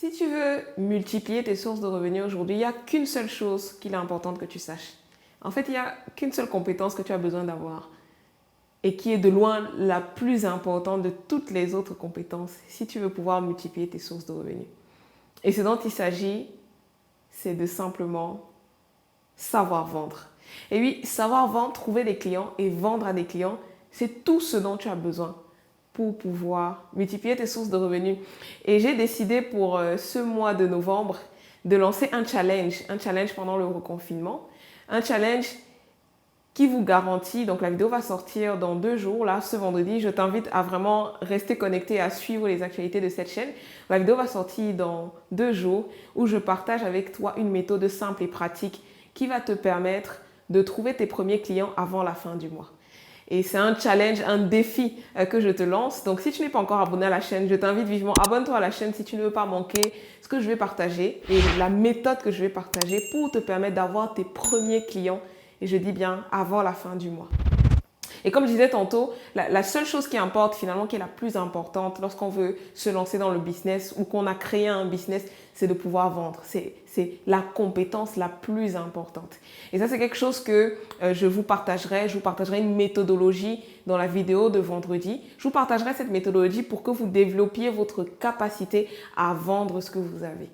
Si tu veux multiplier tes sources de revenus aujourd'hui, il n'y a qu'une seule chose qu'il est importante que tu saches. En fait, il n'y a qu'une seule compétence que tu as besoin d'avoir et qui est de loin la plus importante de toutes les autres compétences si tu veux pouvoir multiplier tes sources de revenus. Et ce dont il s'agit, c'est de simplement savoir vendre. Et oui, savoir vendre, trouver des clients et vendre à des clients, c'est tout ce dont tu as besoin pour pouvoir multiplier tes sources de revenus. Et j'ai décidé pour ce mois de novembre de lancer un challenge pendant le reconfinement. Un challenge qui vous garantit, donc la vidéo va sortir dans 2 jours, là, ce vendredi. Je t'invite à vraiment rester connecté, à suivre les actualités de cette chaîne. La vidéo va sortir dans 2 jours où je partage avec toi une méthode simple et pratique qui va te permettre de trouver tes premiers clients avant la fin du mois. Et c'est un challenge, un défi que je te lance. Donc, si tu n'es pas encore abonné à la chaîne, je t'invite vivement, abonne-toi à la chaîne si tu ne veux pas manquer ce que je vais partager et la méthode que je vais partager pour te permettre d'avoir tes premiers clients. Et je dis bien avant la fin du mois. Et comme je disais tantôt, la seule chose qui importe finalement, qui est la plus importante lorsqu'on veut se lancer dans le business ou qu'on a créé un business, c'est de pouvoir vendre. C'est la compétence la plus importante. Et ça, c'est quelque chose que je vous partagerai. Je vous partagerai une méthodologie dans la vidéo de vendredi. Je vous partagerai cette méthodologie pour que vous développiez votre capacité à vendre ce que vous avez.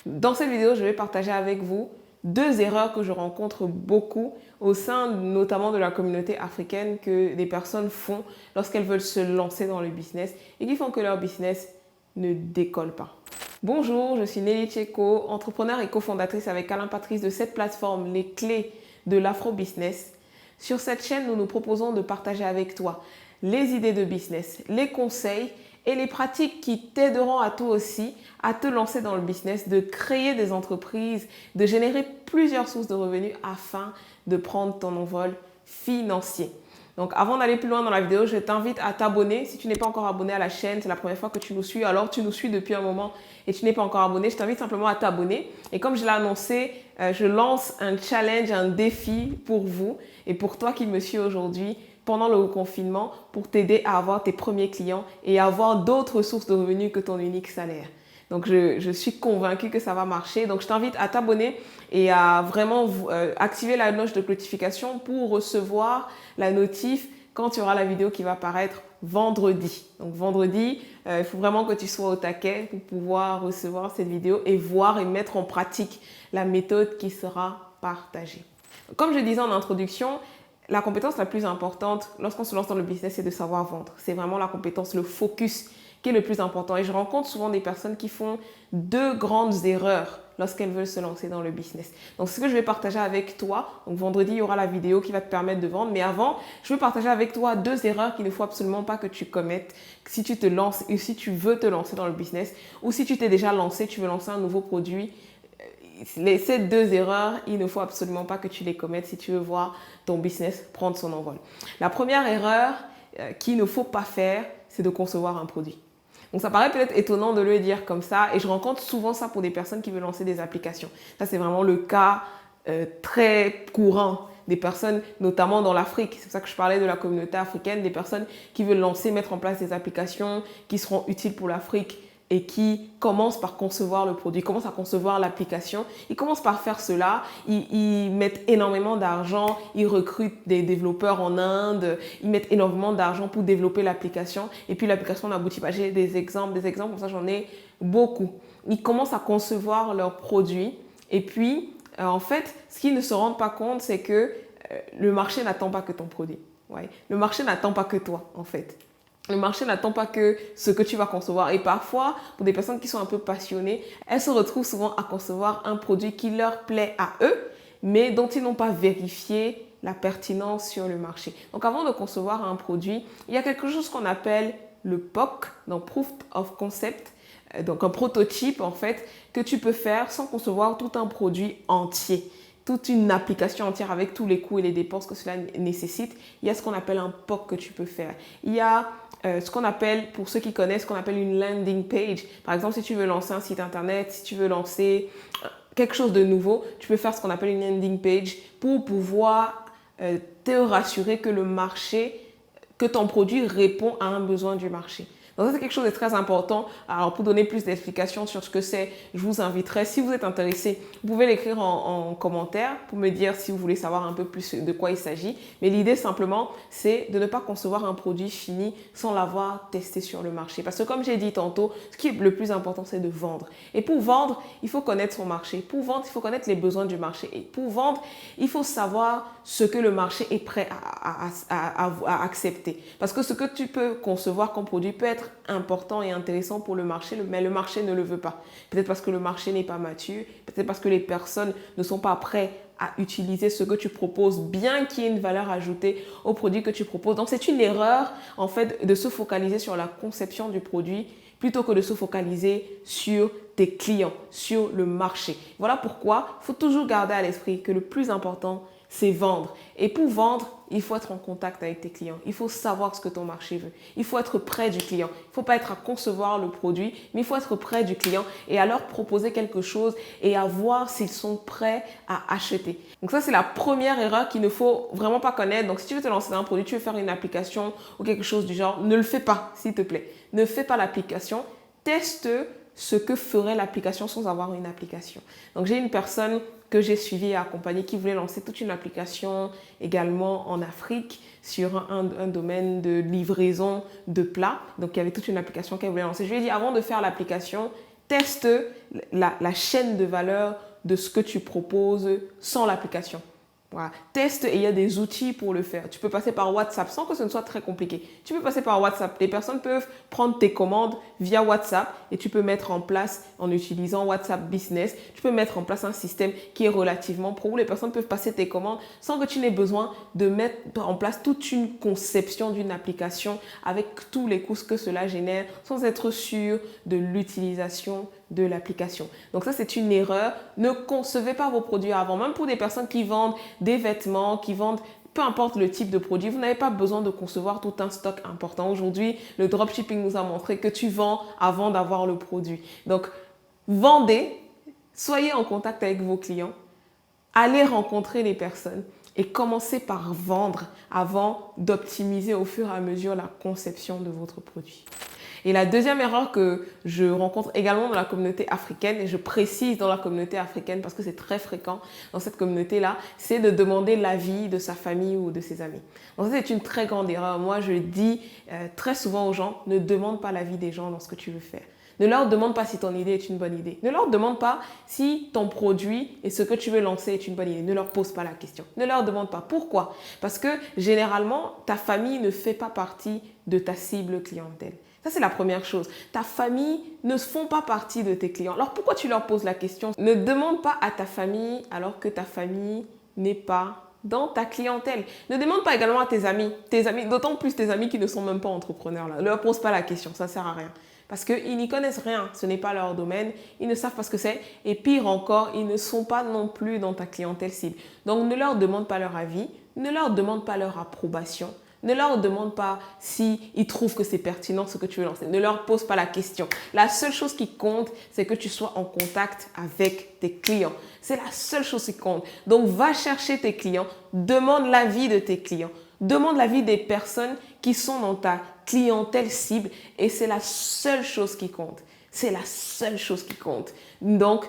Dans cette vidéo, je vais partager avec vous 2 erreurs que je rencontre beaucoup au sein notamment de la communauté africaine que des personnes font lorsqu'elles veulent se lancer dans le business et qui font que leur business ne décolle pas. Bonjour, je suis Nelly Tcheko, entrepreneur et cofondatrice avec Alain Patrice de cette plateforme Les Clés de l'Afro-Business. Sur cette chaîne, nous nous proposons de partager avec toi les idées de business, les conseils et les pratiques qui t'aideront à toi aussi à te lancer dans le business, de créer des entreprises, de générer plusieurs sources de revenus afin de prendre ton envol financier. Donc avant d'aller plus loin dans la vidéo, je t'invite à t'abonner. Si tu n'es pas encore abonné à la chaîne, c'est la première fois que tu nous suis, alors tu nous suis depuis un moment et tu n'es pas encore abonné, je t'invite simplement à t'abonner. Et comme je l'ai annoncé, je lance un challenge, un défi pour vous et pour toi qui me suis aujourd'hui pendant le confinement pour t'aider à avoir tes premiers clients et à avoir d'autres sources de revenus que ton unique salaire. Donc, je suis convaincue que ça va marcher. Donc, je t'invite à t'abonner et à vraiment activer la cloche de notification pour recevoir la notif quand tu auras la vidéo qui va apparaître vendredi. Donc, vendredi, il faut vraiment que tu sois au taquet pour pouvoir recevoir cette vidéo et voir et mettre en pratique la méthode qui sera partagée. Comme je disais en introduction, la compétence la plus importante lorsqu'on se lance dans le business, c'est de savoir vendre. C'est vraiment la compétence, le focus qui est le plus important. Et je rencontre souvent des personnes qui font 2 grandes erreurs lorsqu'elles veulent se lancer dans le business. Donc, ce que je vais partager avec toi, donc vendredi, il y aura la vidéo qui va te permettre de vendre. Mais avant, je veux partager avec toi 2 erreurs qu'il ne faut absolument pas que tu commettes si tu te lances et si tu veux te lancer dans le business ou si tu t'es déjà lancé, tu veux lancer un nouveau produit. Ces 2 erreurs, il ne faut absolument pas que tu les commettes si tu veux voir ton business prendre son envol. La première erreur qu'il ne faut pas faire, c'est de concevoir un produit. Donc, ça paraît peut-être étonnant de le dire comme ça et je rencontre souvent ça pour des personnes qui veulent lancer des applications. Ça, c'est vraiment le cas très courant des personnes, notamment dans l'Afrique. C'est pour ça que je parlais de la communauté africaine, des personnes qui veulent lancer, mettre en place des applications qui seront utiles pour l'Afrique et qui commencent par concevoir le produit, commencent à concevoir l'application. Ils commencent par faire cela, ils mettent énormément d'argent, ils recrutent des développeurs en Inde, ils mettent énormément d'argent pour développer l'application et puis l'application n'aboutit pas. J'ai des exemples comme ça, j'en ai beaucoup. Ils commencent à concevoir leurs produits et puis en fait, ce qu'ils ne se rendent pas compte, c'est que le marché n'attend pas que ton produit. Ouais. Le marché n'attend pas que toi en fait. Le marché n'attend pas que ce que tu vas concevoir. Et parfois, pour des personnes qui sont un peu passionnées, elles se retrouvent souvent à concevoir un produit qui leur plaît à eux, mais dont ils n'ont pas vérifié la pertinence sur le marché. Donc, avant de concevoir un produit, il y a quelque chose qu'on appelle le POC, donc Proof of Concept, donc un prototype en fait, que tu peux faire sans concevoir tout un produit entier. Toute une application entière avec tous les coûts et les dépenses que cela nécessite. Il y a ce qu'on appelle un POC que tu peux faire. Il y a ce qu'on appelle, pour ceux qui connaissent, ce qu'on appelle une landing page. Par exemple, si tu veux lancer un site internet, si tu veux lancer quelque chose de nouveau, tu peux faire ce qu'on appelle une landing page pour pouvoir te rassurer que le marché, que ton produit répond à un besoin du marché. Donc ça, c'est quelque chose de très important. Alors, pour donner plus d'explications sur ce que c'est, je vous inviterai, si vous êtes intéressé, vous pouvez l'écrire en commentaire pour me dire si vous voulez savoir un peu plus de quoi il s'agit. Mais l'idée, simplement, c'est de ne pas concevoir un produit fini sans l'avoir testé sur le marché. Parce que comme j'ai dit tantôt, ce qui est le plus important, c'est de vendre. Et pour vendre, il faut connaître son marché. Pour vendre, il faut connaître les besoins du marché. Et pour vendre, il faut savoir ce que le marché est prêt à accepter. Parce que ce que tu peux concevoir comme produit peut être important et intéressant pour le marché, mais le marché ne le veut pas. Peut-être parce que le marché n'est pas mature, peut-être parce que les personnes ne sont pas prêtes à utiliser ce que tu proposes, bien qu'il y ait une valeur ajoutée au produit que tu proposes. Donc, c'est une erreur, en fait, de se focaliser sur la conception du produit plutôt que de se focaliser sur tes clients, sur le marché. Voilà pourquoi il faut toujours garder à l'esprit que le plus important, c'est vendre. Et pour vendre, il faut être en contact avec tes clients. Il faut savoir ce que ton marché veut. Il faut être près du client. Il ne faut pas être à concevoir le produit, mais il faut être près du client et à leur proposer quelque chose et à voir s'ils sont prêts à acheter. Donc ça, c'est la première erreur qu'il ne faut vraiment pas connaître. Donc si tu veux te lancer dans un produit, tu veux faire une application ou quelque chose du genre, ne le fais pas, s'il te plaît. Ne fais pas l'application. Teste ce que ferait l'application sans avoir une application. Donc j'ai une personne que j'ai suivi et accompagné qui voulait lancer toute une application également en Afrique sur un domaine de livraison de plats. Donc il y avait toute une application qu'elle voulait lancer. Je lui ai dit avant de faire l'application, teste la chaîne de valeur de ce que tu proposes sans l'application. Voilà. Teste et il y a des outils pour le faire. Tu peux passer par WhatsApp sans que ce ne soit très compliqué. Tu peux passer par WhatsApp. Les personnes peuvent prendre tes commandes via WhatsApp et tu peux mettre en place, en utilisant WhatsApp Business, tu peux mettre en place un système qui est relativement pro où les personnes peuvent passer tes commandes sans que tu n'aies besoin de mettre en place toute une conception d'une application avec tous les coûts que cela génère sans être sûr de l'utilisation de l'application. Donc ça, c'est une erreur. Ne concevez pas vos produits avant. Même pour des personnes qui vendent des vêtements, qui vendent peu importe le type de produit, vous n'avez pas besoin de concevoir tout un stock important. Aujourd'hui, le dropshipping nous a montré que tu vends avant d'avoir le produit. Donc, vendez, soyez en contact avec vos clients, allez rencontrer les personnes et commencez par vendre avant d'optimiser au fur et à mesure la conception de votre produit. Et la deuxième erreur que je rencontre également dans la communauté africaine, et je précise dans la communauté africaine parce que c'est très fréquent dans cette communauté-là, c'est de demander l'avis de sa famille ou de ses amis. Donc ça, c'est une très grande erreur. Moi, je dis très souvent aux gens, ne demande pas l'avis des gens dans ce que tu veux faire. Ne leur demande pas si ton idée est une bonne idée. Ne leur demande pas si ton produit et ce que tu veux lancer est une bonne idée. Ne leur pose pas la question. Ne leur demande pas. Pourquoi? Parce que généralement, ta famille ne fait pas partie de ta cible clientèle. Ça, c'est la première chose. Ta famille ne font pas partie de tes clients. Alors, pourquoi tu leur poses la question? Ne demande pas à ta famille alors que ta famille n'est pas dans ta clientèle. Ne demande pas également à tes amis, d'autant plus tes amis qui ne sont même pas entrepreneurs. Là. Ne leur pose pas la question, ça ne sert à rien. Parce qu'ils n'y connaissent rien, ce n'est pas leur domaine, ils ne savent pas ce que c'est. Et pire encore, ils ne sont pas non plus dans ta clientèle cible. Donc, ne leur demande pas leur avis, ne leur demande pas leur approbation. Ne leur demande pas s'ils trouvent que c'est pertinent ce que tu veux lancer. Ne leur pose pas la question. La seule chose qui compte, c'est que tu sois en contact avec tes clients. C'est la seule chose qui compte. Donc, va chercher tes clients. Demande l'avis de tes clients. Demande l'avis des personnes qui sont dans ta clientèle cible. Et c'est la seule chose qui compte. C'est la seule chose qui compte. Donc,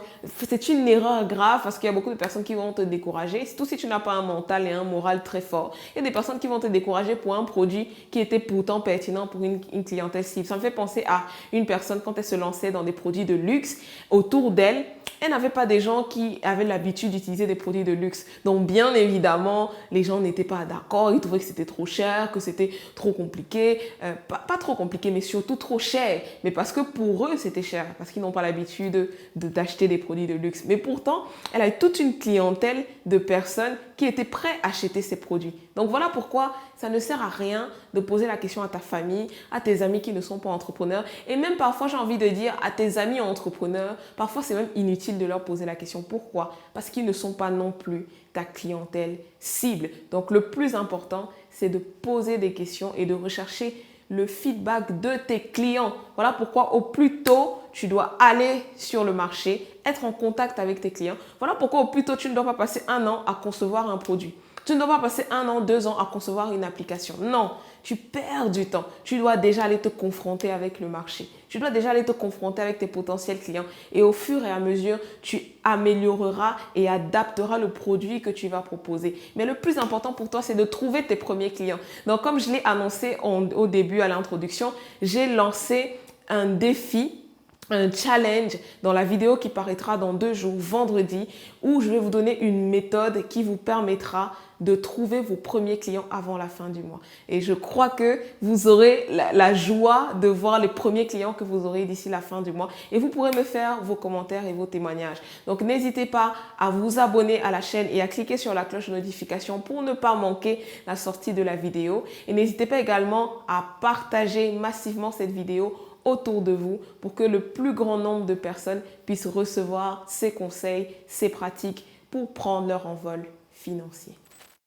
c'est une erreur grave parce qu'il y a beaucoup de personnes qui vont te décourager. Surtout si tu n'as pas un mental et un moral très fort. Il y a des personnes qui vont te décourager pour un produit qui était pourtant pertinent pour une clientèle cible. Ça me fait penser à une personne quand elle se lançait dans des produits de luxe. Autour d'elle, elle n'avait pas des gens qui avaient l'habitude d'utiliser des produits de luxe. Donc, bien évidemment, les gens n'étaient pas d'accord. Ils trouvaient que c'était trop cher, que c'était trop compliqué. Pas trop compliqué, mais surtout trop cher. Mais parce que pour eux, c'était cher. Parce qu'ils n'ont pas l'habitude d'acheter des produits de luxe. Mais pourtant, elle a toute une clientèle de personnes qui étaient prêtes à acheter ces produits. Donc, voilà pourquoi ça ne sert à rien de poser la question à ta famille, à tes amis qui ne sont pas entrepreneurs. Et même parfois, j'ai envie de dire à tes amis entrepreneurs, parfois c'est même inutile de leur poser la question. Pourquoi? Parce qu'ils ne sont pas non plus ta clientèle cible. Donc, le plus important, c'est de poser des questions et de rechercher le feedback de tes clients. Voilà pourquoi au plus tôt, tu dois aller sur le marché, être en contact avec tes clients. Voilà pourquoi au plus tôt, tu ne dois pas passer 1 an à concevoir un produit. Tu ne dois pas passer 1 an, 2 ans à concevoir une application. Non, tu perds du temps. Tu dois déjà aller te confronter avec le marché. Tu dois déjà aller te confronter avec tes potentiels clients. Et au fur et à mesure, tu amélioreras et adapteras le produit que tu vas proposer. Mais le plus important pour toi, c'est de trouver tes premiers clients. Donc, comme je l'ai annoncé au début, à l'introduction, j'ai lancé un défi, un challenge dans la vidéo qui paraîtra dans 2 jours, vendredi, où je vais vous donner une méthode qui vous permettra de trouver vos premiers clients avant la fin du mois. Et je crois que vous aurez la joie de voir les premiers clients que vous aurez d'ici la fin du mois. Et vous pourrez me faire vos commentaires et vos témoignages. Donc, n'hésitez pas à vous abonner à la chaîne et à cliquer sur la cloche de notification pour ne pas manquer la sortie de la vidéo. Et n'hésitez pas également à partager massivement cette vidéo autour de vous pour que le plus grand nombre de personnes puissent recevoir ces conseils, ces pratiques pour prendre leur envol financier.